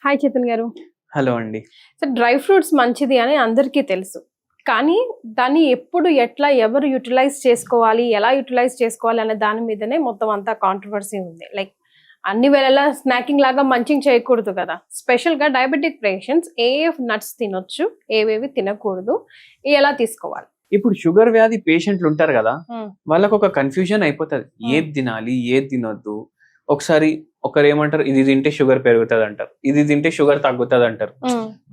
Hi Chetan గారు. Hello అండి. Sir, dry fruits మంచిది అని అందరికీ తెలుసు. కానీ దాన్ని ఎప్పుడు ఎట్లా ఎవరు యూటిలైజ్ చేసుకోవాలి, ఎలా యూటిలైజ్ చేసుకోవాలి అనే దాని మీదనే మొత్తం అంతా కాంట్రవర్సీ ఉంది. లైక్ అన్ని వేళలా స్నాకింగ్ లాగా మంచింగ్ చేయకూడదు కదా. స్పెషల్ గా డయాబెటిక్ పేషెంట్స్ ఏ నట్స్ తినొచ్చు, ఏవేవి తినకూడదు, ఎలా తీసుకోవాలి? ఇప్పుడు షుగర్ వ్యాధి పేషెంట్లు ఉంటారు కదా, వాళ్ళకు ఒక కన్ఫ్యూజన్ అయిపోతుంది. ఏది తినాలి, ఏది తినొద్దు. ఒకసారి ఒకరు ఏమంటారు, ఇది తింటే షుగర్ పెరుగుతుంది అంటారు, ఇది తింటే షుగర్ తగ్గుతుంది అంటారు.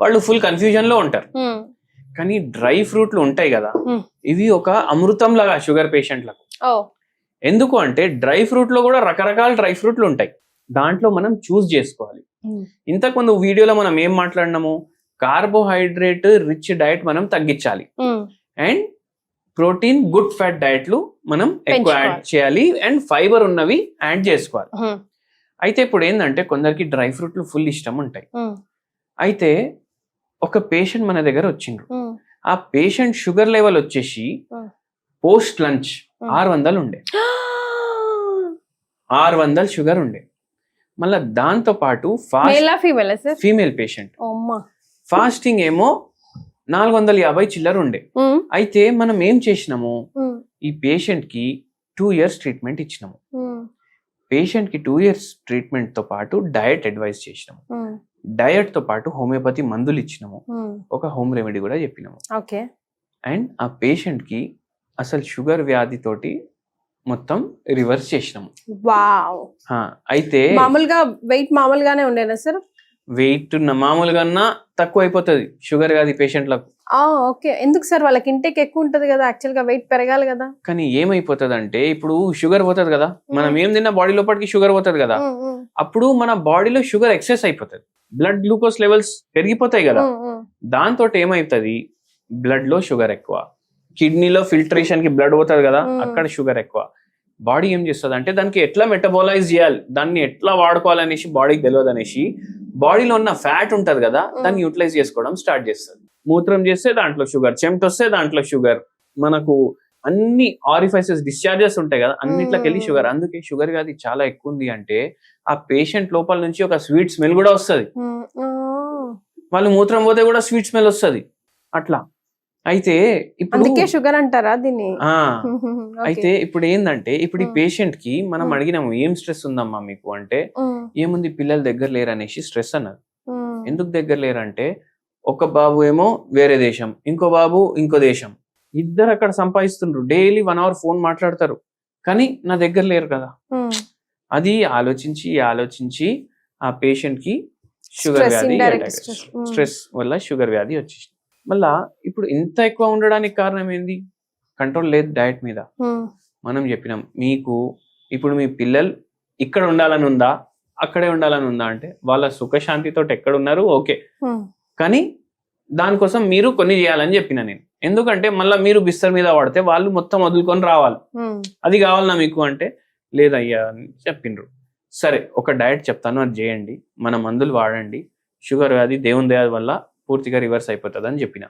వాళ్ళు ఫుల్ కన్ఫ్యూజన్ లో ఉంటారు. కానీ డ్రై ఫ్రూట్లు ఉంటాయి కదా, ఇవి ఒక అమృతం లాగా షుగర్ పేషెంట్లకు. ఎందుకు అంటే డ్రై ఫ్రూట్ లో కూడా రకరకాల డ్రై ఫ్రూట్లు ఉంటాయి. దాంట్లో మనం చూస్ చేసుకోవాలి. ఇంతకుముందు వీడియోలో మనం ఏం మాట్లాడినాము, కార్బోహైడ్రేట్ రిచ్ డైట్ మనం తగ్గించాలి అండ్ ప్రోటీన్ గుడ్ ఫ్యాట్ డైట్లు మనం ఎక్కువ యాడ్ చేయాలి అండ్ ఫైబర్ ఉన్నవి యాడ్ చేసుకోవాలి. అయితే ఇప్పుడు ఏంటంటే కొందరికి డ్రై ఫ్రూట్లు ఫుల్ ఇష్టం ఉంటాయి. అయితే ఒక పేషెంట్ మన దగ్గర వచ్చిండ్రు. ఆ పేషెంట్ షుగర్ లెవెల్ వచ్చేసి పోస్ట్ లంచ్ 600 ఉండే, 600 షుగర్ ఉండే. మళ్ళా దాంతో పాటు ఫీమేల్ పేషెంట్ ఫాస్టింగ్ ఏమో 450 చిల్లర ఉండే. అయితే మనం ఏం చేసినాము, ఈ పేషెంట్ కి 2 years ట్రీట్మెంట్ ఇచ్చినాము. పేషెంట్ కి 2 years ట్రీట్మెంట్ తో పాటు డయట్ అడ్వైస్ చేసినాము. డయట్ తో పాటు హోమియోపతి మందులు ఇచ్చినాము, ఒక హోమ్ రెమెడీ కూడా చెప్పినాము. అండ్ ఆ పేషెంట్ కి అసలు షుగర్ వ్యాధి తోటి మొత్తం రివర్స్ చేసినాము. అయితే మామూలుగా వెయిట్ మామూలుగానే ఉండేనా సార్? వెయిట్ మామూలుగా తక్కువ అయిపోతుంది షుగర్ వ్యాధి పేషెంట్లకు. ఓకే, ఎందుకు సార్? వాళ్ళకి ఇంటేక్ ఎక్కువ ఉంటది కదా, యాక్చువల్ గా వెయిట్ పెరగాలి కదా. కానీ ఏమైపోతుంది అంటే ఇప్పుడు షుగర్ పోతుంది కదా, మనం ఏం తిన్నా బాడీ లోపలికి షుగర్ పోతుంది కదా, అప్పుడు మన బాడీలో షుగర్ ఎక్సెస్ అయిపోతుంది, బ్లడ్ గ్లూకోజ్ లెవెల్స్ పెరిగిపోతాయి కదా. దాంతో ఏమైతుంది, బ్లడ్ లో షుగర్ ఎక్కువ, కిడ్నీలో ఫిల్టరేషన్ కి బ్లడ్ పోతుంది కదా, అక్కడ షుగర్ ఎక్కువ. బాడీ ఏం చేస్తుంది అంటే దానికి ఎట్లా మెటబాలైజ్ చేయాలి, దాన్ని ఎట్లా వాడుకోవాలనేసి బాడీకి తెలియదు అనేసి బాడీలో ఉన్న ఫ్యాట్ ఉంటది కదా, దాన్ని యూటిలైజ్ చేసుకోవడం స్టార్ట్ చేస్తుంది. మూత్రం చేస్తే దాంట్లో షుగర్, చెమట వస్తే దాంట్లో షుగర్, మనకు అన్ని ఆరిఫైసెస్ డిశ్చార్జెస్ ఉంటాయి కదా, అన్నిట్లోకి వెళ్ళి షుగర్. అందుకే షుగర్ వ్యాధి చాలా ఎక్కువ ఉంది అంటే ఆ పేషెంట్ లోపల నుంచి ఒక స్వీట్ స్మెల్ కూడా వస్తుంది. వాళ్ళు మూత్రం పోతే కూడా స్వీట్ స్మెల్ వస్తుంది అట్లా. అయితే ఇప్పుడు షుగర్ అంటారా దీన్ని? అయితే ఇప్పుడు ఏంటంటే ఇప్పుడు ఈ పేషెంట్ కి మనం అడిగినాము, ఏం స్ట్రెస్ ఉందమ్మా మీకు అంటే, ఏముంది పిల్లలు దగ్గర లేరు అనేసి స్ట్రెస్ అన్నారు. ఎందుకు దగ్గర లేరంటే, ఒక బాబు ఏమో వేరే దేశం, ఇంకో బాబు ఇంకో దేశం, ఇద్దరు అక్కడ సంపాదిస్తుండ్రు, డైలీ 1 hour ఫోన్ మాట్లాడతారు, కానీ నా దగ్గర లేరు కదా. అది ఆలోచించి ఆ పేషెంట్ కి షుగర్ వ్యాధి, స్ట్రెస్ వల్ల షుగర్ వ్యాధి వచ్చేసి. మళ్ళా ఇప్పుడు ఇంత ఎక్కువ ఉండడానికి కారణం ఏంది, కంట్రోల్ లేదు డయట్ మీద. మనం చెప్పినాం మీకు, ఇప్పుడు మీ పిల్లలు ఇక్కడ ఉండాలని ఉందా, అక్కడే ఉండాలని ఉందా అంటే వాళ్ళ సుఖశాంతితో ఎక్కడ ఉన్నారు ఓకే, కానీ దానికోసం మీరు కొన్ని చేయాలని చెప్పిన నేను. ఎందుకంటే మళ్ళీ మీరు బిస్తర్ మీద పడితే వాళ్ళు మొత్తం వదులుకొని రావాలి, అది కావాలన్నా మీకు అంటే లేదయ్యా అని చెప్పిండ్రు. సరే ఒక డయట్ చెప్తాను, అది చేయండి, మన మందులు వాడండి, షుగర్ వ్యాధి దేవుని దయ వల్ల పూర్తిగా రివర్స్ అయిపోతుంది అని చెప్పిన.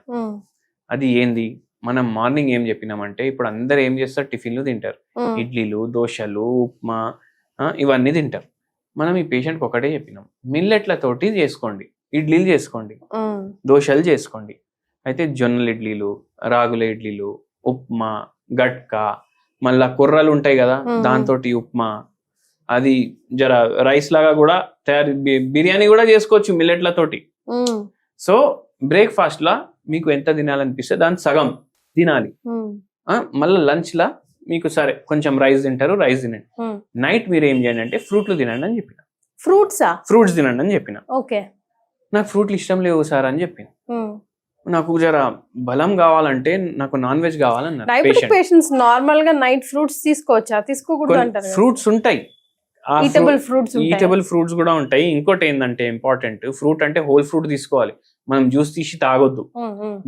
అది ఏంది, మనం మార్నింగ్ ఏం చెప్పినామంటే, ఇప్పుడు అందరు ఏం చేస్తారు, టిఫిన్లు తింటారు, ఇడ్లీలు, దోశలు, ఉప్మా, ఇవన్నీ తింటారు. మనం ఈ పేషెంట్కి ఒకటే చెప్పినాం, మిల్లెట్లతోటి చేసుకోండి, ఇడ్లీలు చేసుకోండి, దోశలు చేసుకోండి. అయితే జొన్నల ఇడ్లీలు, రాగుల ఇడ్లీలు, ఉప్మా, గట్కా, మళ్ళా కుర్రలు ఉంటాయి కదా దాంతో ఉప్మా, అది జర రైస్ లాగా కూడా బిర్యానీ కూడా చేసుకోవచ్చు మిల్లెట్లతోటి. సో బ్రేక్ఫాస్ట్ లా మీకు ఎంత తినాలనిపిస్తే దాని సగం తినాలి. మళ్ళీ లంచ్ లా మీకు సరే కొంచెం రైస్ తింటారు, రైస్ తినండి. నైట్ మీరు ఏం చేయండి అంటే ఫ్రూట్లు తినండి అని చెప్పిన. ఫ్రూట్స్ తినండి అని చెప్పిన. నాకు ఫ్రూట్లు ఇష్టం లేవు సార్ అని చెప్పిన. నాకు జర బలం కావాలంటే నాకు నాన్ వెజ్ కావాలన్నారు. నార్మల్ గా నైట్ ఫ్రూట్స్ తీసుకోవచ్చా, తీసుకోకూడదు అంటారు? ఫ్రూట్స్ ఉంటాయి, ఈటబుల్ ఫ్రూట్స్ కూడా ఉంటాయి. ఇంకోటి ఏంటంటే ఇంపార్టెంట్, ఫ్రూట్ అంటే హోల్ ఫ్రూట్ తీసుకోవాలి. మనం జ్యూస్ తీసి తాగొద్దు,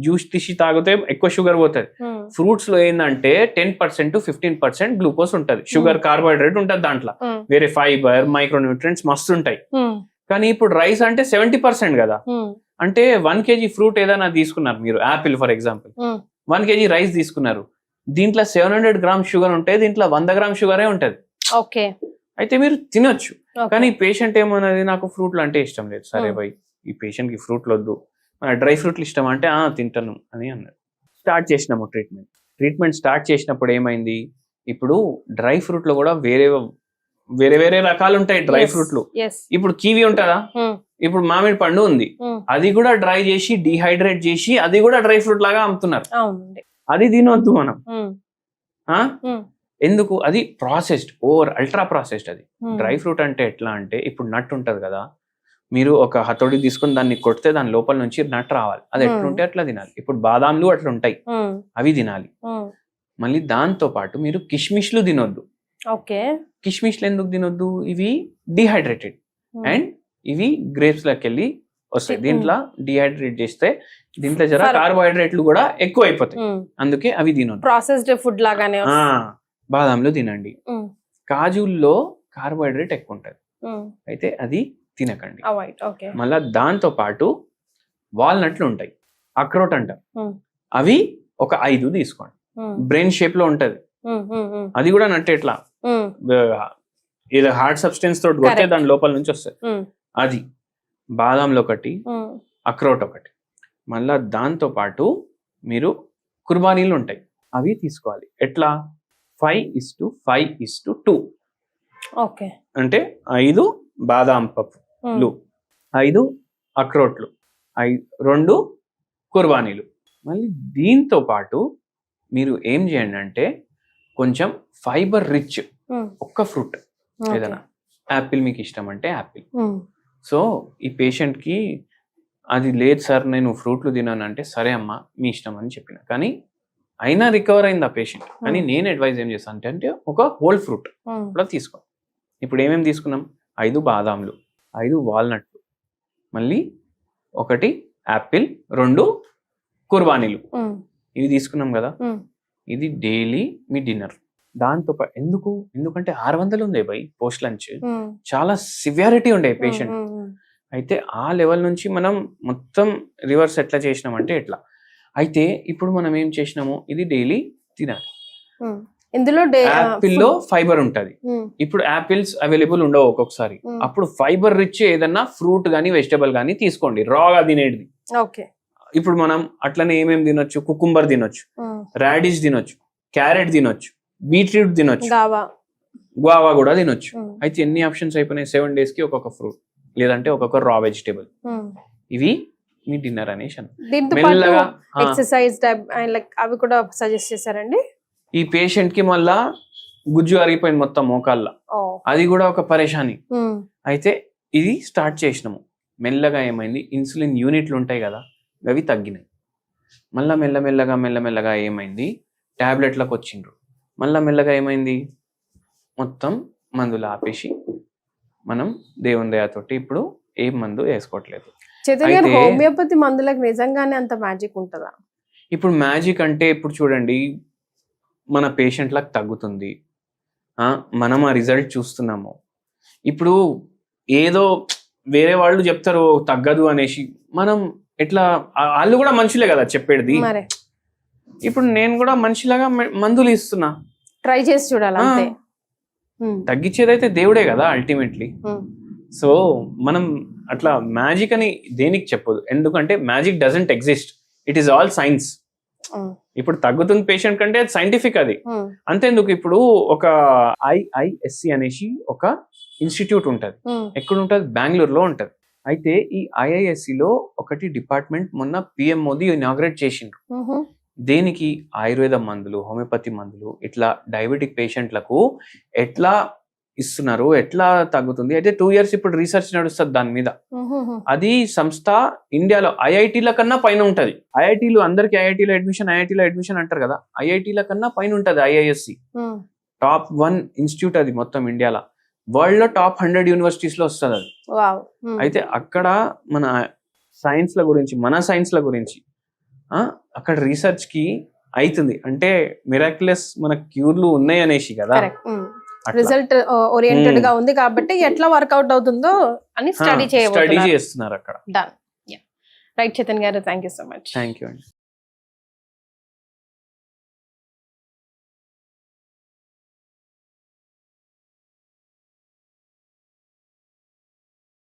జ్యూస్ తీసి తాగితే ఎక్కువ షుగర్ పోతుంది. ఫ్రూట్స్ లో ఏంటంటే 10% to 15% గ్లూకోజ్ ఉంటది, షుగర్ కార్బోహైడ్రేట్ ఉంటది దాంట్లో, వేరే ఫైబర్, మైక్రోన్యూట్రియంట్స్ మస్తు ఉంటాయి. కానీ ఇప్పుడు రైస్ అంటే 70% కదా, అంటే 1 kg ఫ్రూట్ ఏదైనా తీసుకున్నారు మీరు, Apple for example 1 kg rice తీసుకున్నారు, దీంట్లో 700 grams షుగర్ ఉంటే దీంట్లో 100 grams షుగరే ఉంటది. అయితే మీరు తినొచ్చు. కానీ పేషెంట్ ఏమన్నది నాకు ఫ్రూట్లు అంటే ఇష్టం లేదు. సరే భయ్ ఈ పేషెంట్ కి ఫ్రూట్లు వద్దు, డ్రై ఫ్రూట్లు ఇష్టం అంటే తింటాను అని అన్నారు. స్టార్ట్ చేసినాము ట్రీట్మెంట్ స్టార్ట్ చేసినప్పుడు ఏమైంది, ఇప్పుడు డ్రై ఫ్రూట్ లో కూడా వేరే వేరే రకాలు ఉంటాయి డ్రై ఫ్రూట్లు. ఇప్పుడు కివి ఉంటుందా, ఇప్పుడు మామిడి పండు ఉంది, అది కూడా డ్రై చేసి డిహైడ్రేట్ చేసి అది కూడా డ్రై ఫ్రూట్ లాగా అమ్ముతున్నారు. అది తినొద్దు మనం. ఎందుకు, అది ప్రాసెస్డ్, అల్ట్రా ప్రాసెస్డ్. అది డ్రై ఫ్రూట్ అంటే ఎట్లా అంటే, ఇప్పుడు నట్ ఉంటది కదా, మీరు ఒక హతోడి తీసుకుని దాన్ని కొడితే దాని లోపల నుంచి నట్ రావాలి, అది ఎట్లుంటే అట్లా తినాలి. ఇప్పుడు బాదాంలు అట్లా ఉంటాయి, అవి తినాలి. మళ్ళీ దాంతో పాటు మీరు కిష్మిష్లు తినొద్దు. కిష్మిష్లు ఎందుకు తినొద్దు, ఇవి డిహైడ్రేటెడ్ అండ్ ఇవి గ్రేప్స్ లకి వెళ్ళి వస్తాయి. దీంట్లో డిహైడ్రేట్ చేస్తే దీంట్లో జర కార్బోహైడ్రేట్లు కూడా ఎక్కువ అయిపోతాయి, అందుకే అవి తినొద్దు. ప్రాసెస్డ్ ఫుడ్ లాగానే. బాదాంలు తినండి. కాజుల్లో కార్బోహైడ్రేట్ ఎక్కువ ఉంటది, అయితే అది తినకండి. మళ్ళా దాంతో పాటు వాల్నట్లు ఉంటాయి, అక్రోట్ అంటారు, అవి ఒక 5 తీసుకోండి. బ్రెయిన్ షేప్ లో ఉంటది, అది కూడా నట్టు ఎట్లా ఏదో హార్డ్ సబ్స్టెన్స్ తోటి కొట్టే దాని లోపల నుంచి వస్తుంది. అది బాదాంలో ఒకటి, అక్రోట్ ఒకటి. మళ్ళా దాంతో పాటు మీరు కుర్బానీలు ఉంటాయి, అవి తీసుకోవాలి. ఎట్లా 5:5:2 అంటే 5 బాదాం పప్పులు, 5 అక్రోట్లు, 2 కుర్బానీలు. మళ్ళీ దీంతో పాటు మీరు ఏం చేయండి అంటే కొంచెం ఫైబర్ రిచ్ ఒక్క ఫ్రూట్ ఏదైనా, యాపిల్ మీకు ఇష్టం అంటే యాపిల్. సో ఈ పేషెంట్ కి అది లేదు సార్ నేను ఫ్రూట్లు తినాను అంటే, సరే అమ్మా మీ ఇష్టం అని చెప్పిన, కానీ అయినా రికవర్ అయింది ఆ పేషెంట్. కానీ నేను అడ్వైజ్ ఏం చేస్తాను అంటే ఒక హోల్ ఫ్రూట్ కూడా తీసుకో. ఇప్పుడు ఏమేమి తీసుకున్నాం, 5 బాదాంలు, 5 వాల్నట్లు, మళ్ళీ 1 యాపిల్, 2 కుర్బానీలు, ఇవి తీసుకున్నాం కదా. ఇది డైలీ మీ డిన్నర్. దాంతో ఎందుకంటే 600 ఉండే బై పోస్ట్ లంచ్, చాలా సివియారిటీ ఉండే పేషెంట్. అయితే ఆ లెవెల్ నుంచి మనం మొత్తం రివర్స్ ఎట్లా చేసినామంటే ఎట్లా, అయితే ఇప్పుడు మనం ఏం చేసినాము, ఇది డైలీ తినాలి. ఇందులో యాపిల్లో ఫైబర్ ఉంటది. ఇప్పుడు యాపిల్స్ అవైలబుల్ ఉండవు ఒక్కొక్కసారి, అప్పుడు ఫైబర్ రిచ్ ఏదన్నా ఫ్రూట్ గానీ వెజిటబుల్ గానీ తీసుకోండి, రాగా తినేది. ఇప్పుడు మనం అట్లనే ఏమేమి తినొచ్చు, కుకుంబర్ తినొచ్చు, రాడిష్ తినొచ్చు, క్యారెట్ తినొచ్చు, బీట్రూట్ తినొచ్చు, గువావా కూడా తినొచ్చు. అయితే ఎన్ని ఆప్షన్స్ అయిపోయినాయి, 7 days కి ఒక్కొక్క ఫ్రూట్, లేదంటే ఒక్కొక్క రా వెజిటేబుల్. ఇవి మీ డిన్నర్ అనేసి మెల్లగా. ఎక్సర్సైజ్ అవి కూడా సజెస్ట్ చేశారండి. ఈ పేషెంట్ కి మళ్ళా గుజ్జు అరిగిపోయింది మొత్తం మోకాళ్ళ, అది కూడా ఒక పరేషాని. అయితే ఇది స్టార్ట్ చేసినాము. మెల్లగా ఏమైంది, ఇన్సులిన్ యూనిట్లు ఉంటాయి కదా అవి తగ్గినాయి. మళ్ళా మెల్లమెల్లగా ఏమైంది, టాబ్లెట్లకు వచ్చిండ్రు. మళ్ళా మెల్లగా ఏమైంది, మొత్తం మందులు ఆపేసి మనం దేవుని దయతోటి ఇప్పుడు ఏ మందు వేసుకోవట్లేదు. హోమియోపతి మందులకు నిజంగానే అంత మ్యాజిక్ ఉంటుందా? ఇప్పుడు మ్యాజిక్ అంటే ఇప్పుడు చూడండి, మన పేషెంట్లకు తగ్గుతుంది, మనం ఆ రిజల్ట్ చూస్తున్నాము. ఇప్పుడు ఏదో వేరే వాళ్ళు చెప్తారు తగ్గదు అనేసి, మనం ఎట్లా, వాళ్ళు కూడా మనుషులే కదా చెప్పేది. ఇప్పుడు నేను కూడా మనిషిలాగా మందులు ఇస్తున్నా, ట్రై చేసి చూడాలి. తగ్గించేదైతే దేవుడే కదా అల్టిమేట్లీ. సో మనం అట్లా మ్యాజిక్ అని దేనికి చెప్పదు, ఎందుకంటే magic doesn't exist, it is all science. ఇప్పుడు తగ్గుతుంది పేషెంట్ కంటే అది సైంటిఫిక్. అది అంతేందుకు, ఇప్పుడు ఒక IISC అనేసి ఒక ఇన్స్టిట్యూట్ ఉంటది, ఎక్కడ ఉంటది, బెంగళూరులో ఉంటది. అయితే ఈ IISC లో ఒకటి డిపార్ట్మెంట్ మొన్న PM మోదీ ఇనాగ్రేట్ చేసిండ్రు. దేనికి, ఆయుర్వేద మందులు, హోమియోపతి మందులు, ఇట్లా డయాబెటిక్ పేషెంట్లకు ఎట్లా ఇస్తున్నారు, ఎట్లా తగ్గుతుంది. అయితే 2 years ఇప్పుడు రీసెర్చ్ నడుస్తుంది దాని మీద. అది సంస్థ ఇండియాలో IITల కన్నా పైన ఉంటది. ఐఐటీలు అందరికి ఐఐటీలో అడ్మిషన్ అంటారు కదా, IITల కన్నా పైన ఉంటది IISC. టాప్ 1 ఇన్స్టిట్యూట్ అది మొత్తం ఇండియాలో. వరల్డ్ లో టాప్ 100 యూనివర్సిటీస్ లో వస్తుంది అది. అయితే అక్కడ మన సైన్స్ల గురించి అక్కడ రీసెర్చ్ కి అవుతుంది. అంటే మిరాక్యులస్ మన క్యూర్లు ఉన్నాయి అనేసి కదా, రిజల్ట్ ఓరియంటెడ్ గా ఉంది కాబట్టి ఎట్లా వర్కౌట్ అవుతుందో అని స్టడీ చేస్తున్నారు అక్కడ. డన్. రైట్ చైతన్య గారు, thank you so much. Thank you అండి.